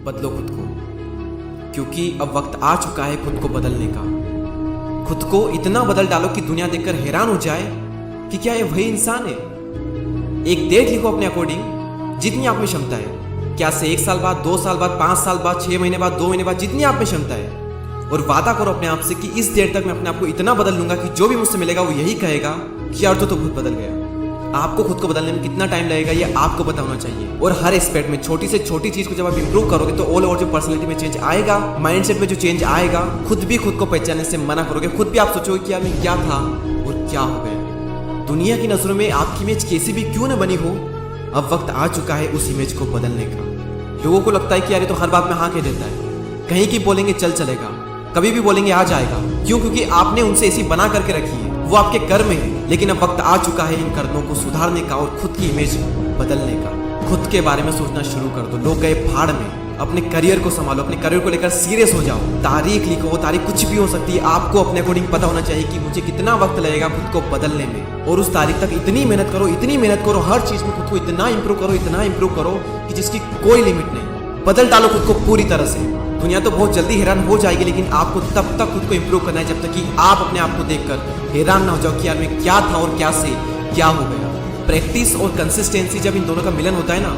बदलो खुद को, क्योंकि अब वक्त आ चुका है खुद को बदलने का। खुद को इतना बदल डालो कि दुनिया देखकर हैरान हो जाए कि क्या ये वही इंसान है। एक डेट लिखो अपने अकॉर्डिंग, जितनी आप में क्षमता है। क्या से 1 साल बाद, 2 साल बाद, 5 साल बाद, 6 महीने बाद, 2 महीने बाद, जितनी आप में क्षमता है। और वादा करो अपने आप से कि इस डेट तक मैं अपने आप को इतना बदल लूंगा कि जो भी मुझसे मिलेगा वो यही कहेगा कि यार तो खुद बदल गया। आपको खुद को बदलने में कितना टाइम लगेगा ये आपको पता होना चाहिए। और हर एस्पेक्ट में छोटी से छोटी चीज को जब आप इंप्रूव करोगे तो ऑल ओवर जो पर्सनालिटी में चेंज आएगा, माइंडसेट में जो चेंज आएगा, खुद भी खुद को पहचानने से मना करोगे। खुद भी आप सोचोगे कि यार मैं क्या था और क्या हो गया। दुनिया की नजरों में आपकी इमेज कैसी भी क्यों न बनी हो, अब वक्त आ चुका है उस इमेज को बदलने का। लोगों को लगता है कि यार ये तो हर बात में हाँ कह देता है, कहीं की बोलेंगे चल चलेगा, कभी भी बोलेंगे आ जाएगा। क्यों? क्योंकि आपने उनसे ऐसी बना करके रखी है, वो आपके कर्म है। लेकिन अब वक्त आ चुका है इन कर्मों को सुधारने का और खुद की इमेज बदलने का। खुद के बारे में सोचना शुरू कर दो। लोग गए भाड़ में, अपने करियर को संभालो, अपने करियर को लेकर सीरियस हो जाओ। तारीख लिखो, वो तारीख कुछ भी हो सकती है। आपको अपने अकॉर्डिंग पता होना चाहिए कि मुझे कितना वक्त लगेगा खुद को बदलने में, और उस तारीख तक इतनी मेहनत करो, इतनी मेहनत करो, हर चीज में खुद को इतना इंप्रूव करो, इतना इंप्रूव करो कि जिसकी कोई लिमिट नहीं। बदल डालो खुद को पूरी तरह से। दुनिया तो बहुत जल्दी हैरान हो जाएगी, लेकिन आपको तब तक खुद को इंप्रूव करना है जब तक कि आप अपने आप को देखकर हैरान ना हो जाओ कि यार मैं क्या था और क्या से क्या हो गया। प्रैक्टिस और कंसिस्टेंसी जब इन दोनों का मिलन होता है ना,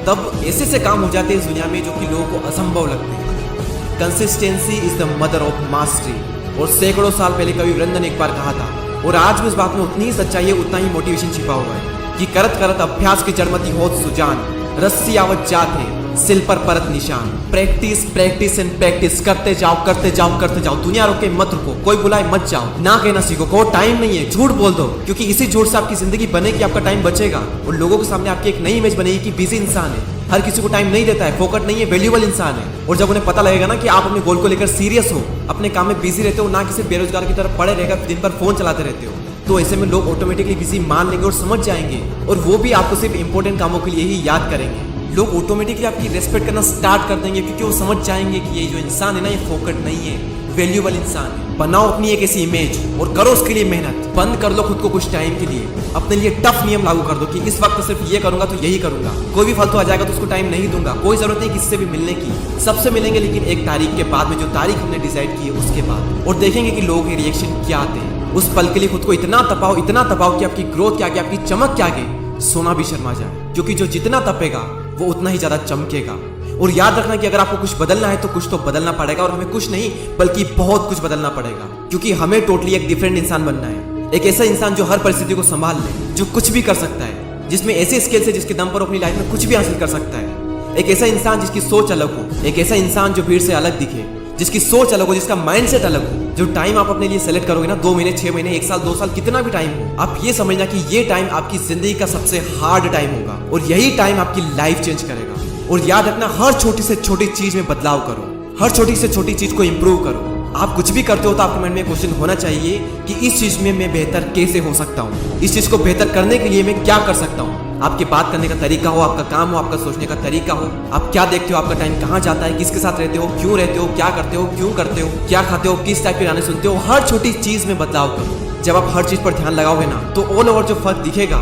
तब ऐसे से काम हो जाते हैं इस दुनिया में जो कि लोगों को असंभव लगते हैं। Consistency is the mother of mastery, और सैकड़ों साल पहले कवि वृंदन ने एक बार कहा था, और आज भी उस बात में उतनी ही सच्चाई है, उतना ही मोटिवेशन छिपा हुआ है कि करत करत अभ्यास की जड़मती होत सुजान, रस्सी आवत जात है सिल पर परत निशान। प्रैक्टिस प्रैक्टिस एंड प्रैक्टिस करते जाओ करते जाओ करते जाओ। दुनिया रोके मत रुको, कोई बुलाए मत जाओ, ना कहना सीखो, को टाइम नहीं है, झूठ बोल दो, क्योंकि इसी झूठ से आपकी जिंदगी बनेगी, आपका टाइम बचेगा और लोगों के सामने आपकी एक नई इमेज बनेगी कि बिजी इंसान है, हर किसी को टाइम नहीं देता है, फोकट नहीं है, वैल्यूएबल इंसान है। और जब उन्हें पता लगेगा ना कि आप अपने गोल को लेकर सीरियस हो, अपने काम में बिजी रहते हो, ना किसी बेरोजगार की तरफ पड़े रहेगा, दिन भर फोन चलाते रहते हो, तो ऐसे में लोग ऑटोमेटिकली बिजी मान लेंगे और समझ जाएंगे, और वो भी आपको सिर्फ इंपॉर्टेंट कामों के लिए ही याद करेंगे। लोग ऑटोमेटिकली आपकी रेस्पेक्ट करना स्टार्ट कर देंगे, क्योंकि वो समझ जाएंगे कि ये जो इंसान है ना, ये फोकट नहीं है, वैल्यूएबल इंसान है। बनाओ अपनी एक ऐसी इमेज और करो उसके लिए मेहनत। बंद कर लो खुद को कुछ टाइम के लिए, अपने लिए टफ नियम लागू कर दो कि इस वक्त सिर्फ ये करूंगा तो यही करूंगा, कोई भी फालतू आ जाएगा तो उसको टाइम नहीं दूंगा, कोई जरूरत नहीं किससे भी मिलने की, सबसे मिलेंगे लेकिन एक तारीख के बाद में, जो तारीख हमने डिसाइड की है उसके बाद, और देखेंगे कि लोगों के रिएक्शन क्या आते हैं। उस पल के लिए खुद को इतना तपाओ कि आपकी ग्रोथ के आगे, आपकी चमक के आगे सोना भी शर्मा जाए, क्योंकि जो जितना तपेगा वो उतना ही ज्यादा चमकेगा। और याद रखना कि अगर आपको कुछ बदलना है तो कुछ तो बदलना पड़ेगा, और हमें कुछ नहीं बल्कि बहुत कुछ बदलना पड़ेगा, क्योंकि हमें टोटली एक डिफरेंट इंसान बनना है। एक ऐसा इंसान जो हर परिस्थिति को संभाल ले, जो कुछ भी कर सकता है, जिसमें ऐसे स्किल्स है जिसके दम पर अपनी लाइफ में कुछ भी हासिल कर सकता है। एक ऐसा इंसान जिसकी सोच अलग हो, एक ऐसा इंसान जो भीड़ से अलग दिखे, जिसकी सोच अलग हो, जिसका माइंडसेट अलग हो। जो टाइम आप अपने लिए सेलेक्ट करोगे ना, 2 महीने, 6 महीने, 1 साल, 2 साल, कितना भी टाइम हो, आप ये समझना कि ये टाइम आपकी जिंदगी का सबसे हार्ड टाइम होगा, और यही टाइम आपकी लाइफ चेंज करेगा। और याद रखना, हर छोटी से छोटी चीज में बदलाव करो, हर छोटी से छोटी चीज को इंप्रूव करो। आप कुछ भी करते हो तो आपके मन में क्वेश्चन होना चाहिए कि इस चीज में मैं बेहतर कैसे हो सकता हूँ, इस चीज को बेहतर करने के लिए मैं क्या कर सकता हूँ। आपके बात करने का तरीका हो, आपका काम हो, आपका सोचने का तरीका हो, आप क्या देखते हो, आपका टाइम कहाँ जाता है, किसके साथ रहते हो, क्यों रहते हो, क्या करते हो, क्यों करते हो, क्या खाते हो, किस टाइप के गाने सुनते हो, हर छोटी चीज में बदलाव करो। जब आप हर चीज पर ध्यान लगाओगे ना, तो ऑल ओवर जो फर्क दिखेगा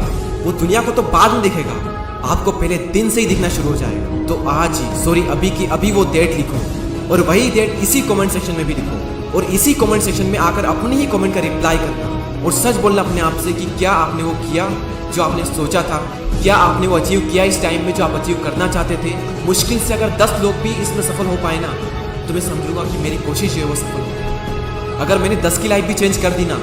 वो दुनिया को तो बाद में दिखेगा, आपको पहले दिन से ही दिखना शुरू हो जाएगा। तो आज ही, अभी की अभी वो डेट लिखो, और वही डेट इसी कमेंट सेक्शन में भी लिखो, और इसी कमेंट सेक्शन में आकर अपनी ही कमेंट का रिप्लाई करना, और सच बोलना अपने आप से कि क्या आपने वो किया जो आपने सोचा था, क्या आपने वो अचीव किया इस टाइम में जो आप अचीव करना चाहते थे। मुश्किल से अगर 10 लोग भी इसमें सफल हो पाए ना, तो मैं समझूंगा कि मेरी कोशिश है वो सफल हो। अगर मैंने 10 की लाइफ भी चेंज कर दी ना,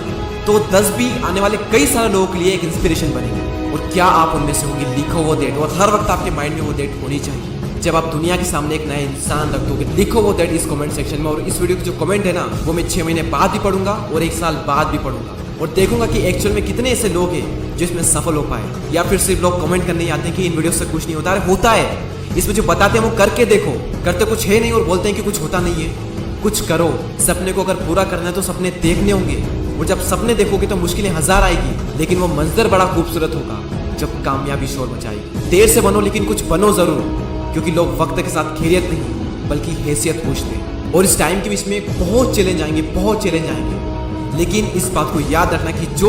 तो 10 भी आने वाले कई सारे लोगों के लिए एक इंस्पिरेशन बनेंगे। और क्या आप उनमें से होंगे, लिखो वो डेट, और हर वक्त आपके माइंड में वो डेट होनी चाहिए। जब आप दुनिया के सामने एक नया इंसान रख दोगे, लिखो वो डेट इस कमेंट सेक्शन में। और इस वीडियो के जो कमेंट है ना, वो मैं 6 महीने बाद भी पढ़ूंगा और 1 साल बाद भी पढ़ूंगा, और देखूंगा कि एक्चुअल में कितने ऐसे लोग हैं जो इसमें सफल हो पाए, या फिर सिर्फ लोग कमेंट करने आते हैं कि इन वीडियो से कुछ नहीं होता। अरे होता है, इसमें जो बताते हैं वो करके देखो, करते कुछ है नहीं और बोलते हैं कि कुछ होता नहीं है। कुछ करो, सपने को अगर पूरा करना है तो सपने देखने होंगे, और जब सपने देखोगे तो मुश्किलें 1000 आएगी, लेकिन वो मंजर बड़ा खूबसूरत होगा जब कामयाबी शोर मचाएगी। देर से बनो लेकिन कुछ बनो जरूर, क्योंकि लोग वक्त के साथ खैरियत नहीं बल्कि हैसियत पूछते हैं। और इस टाइम के बीच में बहुत चैलेंज आएंगे, लेकिन इस बात को याद रखना कि जो